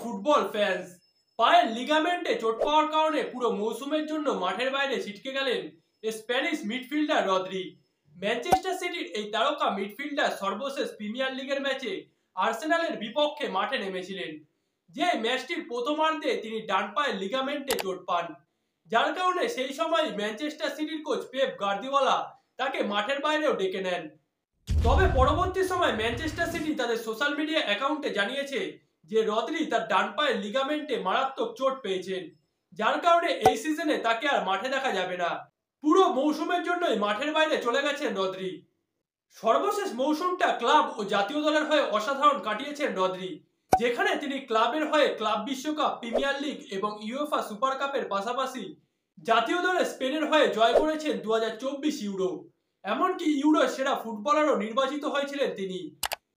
Football fans, পায়ের লিগামেন্টে চোট পাওয়ার কারণে পুরো মৌসুমের জন্য মাঠের বাইরে ছিটকে গেলেন স্প্যানিশ মিডফিল্ডার রদ্রি। ম্যানচেস্টার সিটির এই তারকা মিডফিল্ডার সর্বশেষ প্রিমিয়ার লিগের ম্যাচে আর্সেনালের বিপক্ষে মাঠে নেমেছিলেন। যে ম্যাচটির প্রথমার্ধে তিনি ডান পায়ের লিগামেন্টে চোট পান, যার কারণে সেই সময় ম্যানচেস্টার সিটির কোচ পেপ গার্দিওলা তাকে মাঠের বাইরেও ডেকে নেন। তবে পরবর্তী সময় ম্যানচেস্টার সিটি তাদের সোশ্যাল মিডিয়া অ্যাকাউন্টে জানিয়েছে যে রদ্রি তার ডান পায়ের লিগামেন্টে মারাত্মক চোট পেয়েছেন, যার কারণে এই সিজনে তাকে আর মাঠে দেখা যাবে না। পুরো মৌসুমের জন্যই মাঠের বাইরে চলে গেছেন রদ্রি। সর্বশেষ মৌসুমটা ক্লাব ও জাতীয় দলের হয়ে অসাধারণ কাটিয়েছেন রদ্রি, যেখানে তিনি ক্লাবের হয়ে ক্লাব বিশ্বকাপ, প্রিমিয়ার লিগ এবং ইউএফা সুপার কাপের পাশাপাশি জাতীয় দলে স্পেনের হয়ে জয় করেছেন 2024 ইউরো। এমনকি ইউরো সেরা ফুটবলারও নির্বাচিত হয়েছিলেন তিনি,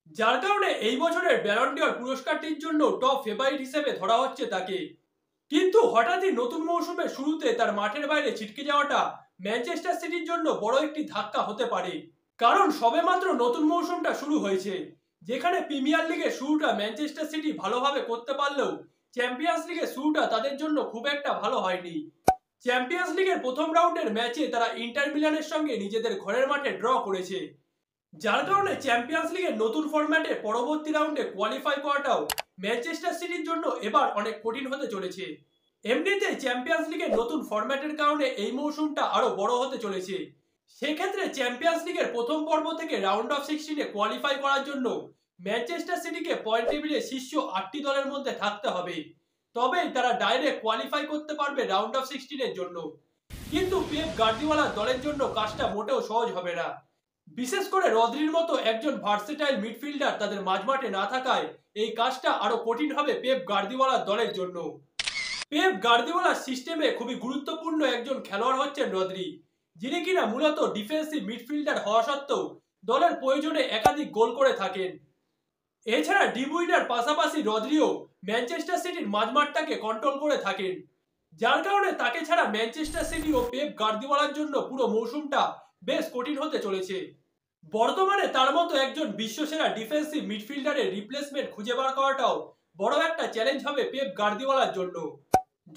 যার কারণে এই বছরের ব্যালন ডি'অর পুরস্কারটির জন্য টপ ফেভারিট হিসেবে ধরা হচ্ছে তাকে। কিন্তু হঠাৎই নতুন মৌসুমের শুরুতে তার মাঠের বাইরে ছিটকে যাওয়াটা ম্যানচেস্টার সিটির জন্য বড় একটি ধাক্কা হতে পারে, কারণ সবেমাত্র নতুন মৌসুমটা শুরু হয়েছে, যেখানে প্রিমিয়ার লিগের শুরুটা ম্যানচেস্টার সিটি ভালোভাবে করতে পারলেও চ্যাম্পিয়ন্স লিগের শুরুটা তাদের জন্য খুব একটা ভালো হয়নি। চ্যাম্পিয়ন্স লিগের প্রথম রাউন্ডের ম্যাচে তারা ইন্টার মিলানের সঙ্গে নিজেদের ঘরের মাঠে ড্র করেছে, যার কারণে চ্যাম্পিয়ন্স লিগের নতুন ফরম্যাটে পরবর্তী রাউন্ডে কোয়ালিফাই করাটাও ম্যানচেস্টার সিটির জন্য এবার অনেক কঠিন হতে চলেছে। এমনিতে চ্যাম্পিয়ন্স লিগের নতুন ফরম্যাটের কারণে এই মৌসুমটা আরো বড় হতে চলেছে। সেক্ষেত্রে চ্যাম্পিয়ন্স লিগের প্রথম পর্ব থেকে রাউন্ড অফ 16-এ কোয়ালিফাই করার জন্য ম্যানচেস্টার সিটিকে পয়েন্ট টেবিলে শীর্ষ 8টি দলের মধ্যে থাকতে হবে, তবেই তারা ডাইরেক্ট কোয়ালিফাই করতে পারবে রাউন্ড অফ 16-এর জন্য। কিন্তু পেপ গার্দিওলার দলের জন্য কাজটা মোটেও সহজ হবে না, বিশেষ করে রদ্রির মতো একজন ভার্সেটাইল মিডফিল্ডার তাদের মাঝমাঠে না থাকায় এই কাজটা আরো কঠিন হবে পেপ গার্দিওলার দলের জন্য। পেপ গার্দিওলার সিস্টেমে খুবই গুরুত্বপূর্ণ একজন খেলোয়াড় হচ্ছেন রদ্রি, যিনি কিনা মূলত ডিফেন্সিভ মিডফিল্ডার হওয়া সত্ত্বেও দলের প্রয়োজনে একাধিক গোল করে থাকেন। এছাড়া ডি ব্রুইনার পাশাপাশি রদ্রিও ম্যানচেস্টার সিটির মাঝমাঠটাকে কন্ট্রোল করে থাকেন, যার কারণে তাকে ছাড়া ম্যানচেস্টার সিটি ও পেপ গার্দিওলার জন্য পুরো মৌসুমটা বেশ কঠিন হতে চলেছে। বর্তমানে তার মতো একজন বিশ্বসেরা ডিফেন্সিভ মিডফিল্ডারের রিপ্লেসমেন্ট খুঁজে বার করাটাও বড় একটা চ্যালেঞ্জ হবে পেপ গার্দিওলার জন্য।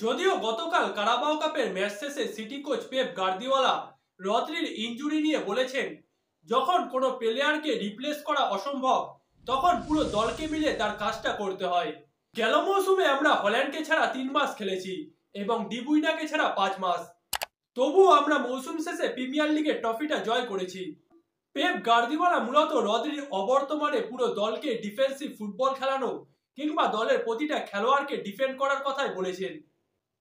যদিও গতকাল কারাবাও কাপের ম্যাচ শেষে সিটি কোচ পেপ গার্দিওলা রদ্রির ইনজুরি নিয়ে বলেছেন, যখন কোনো প্লেয়ারকে রিপ্লেস করা অসম্ভব তখন পুরো দলকে মিলে তার কাজটা করতে হয়। গেল মৌসুমে আমরা হল্যান্ডকে ছাড়া 3 মাস খেলেছি এবং ডি ব্রুইনাকে ছাড়া 5 মাস, তবুও আমরা মৌসুম শেষে প্রিমিয়ার লিগের ট্রফিটা জয় করেছি। পেপ গার্দিওলা মূলত রদ্রির অবর্তমানে পুরো দলকে ডিফেন্সিভ ফুটবল খেলানো কিংবা দলের প্রতিটা খেলোয়াড়কে ডিফেন্ড করার কথাই বলেছেন।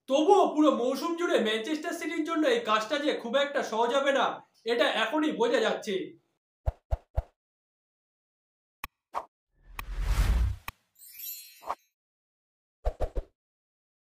তবুও পুরো মৌসুম জুড়ে ম্যানচেস্টার সিটির জন্য এই কাজটা যে খুব একটা সহজ হবে না, এটা এখনই বোঝা যাচ্ছে।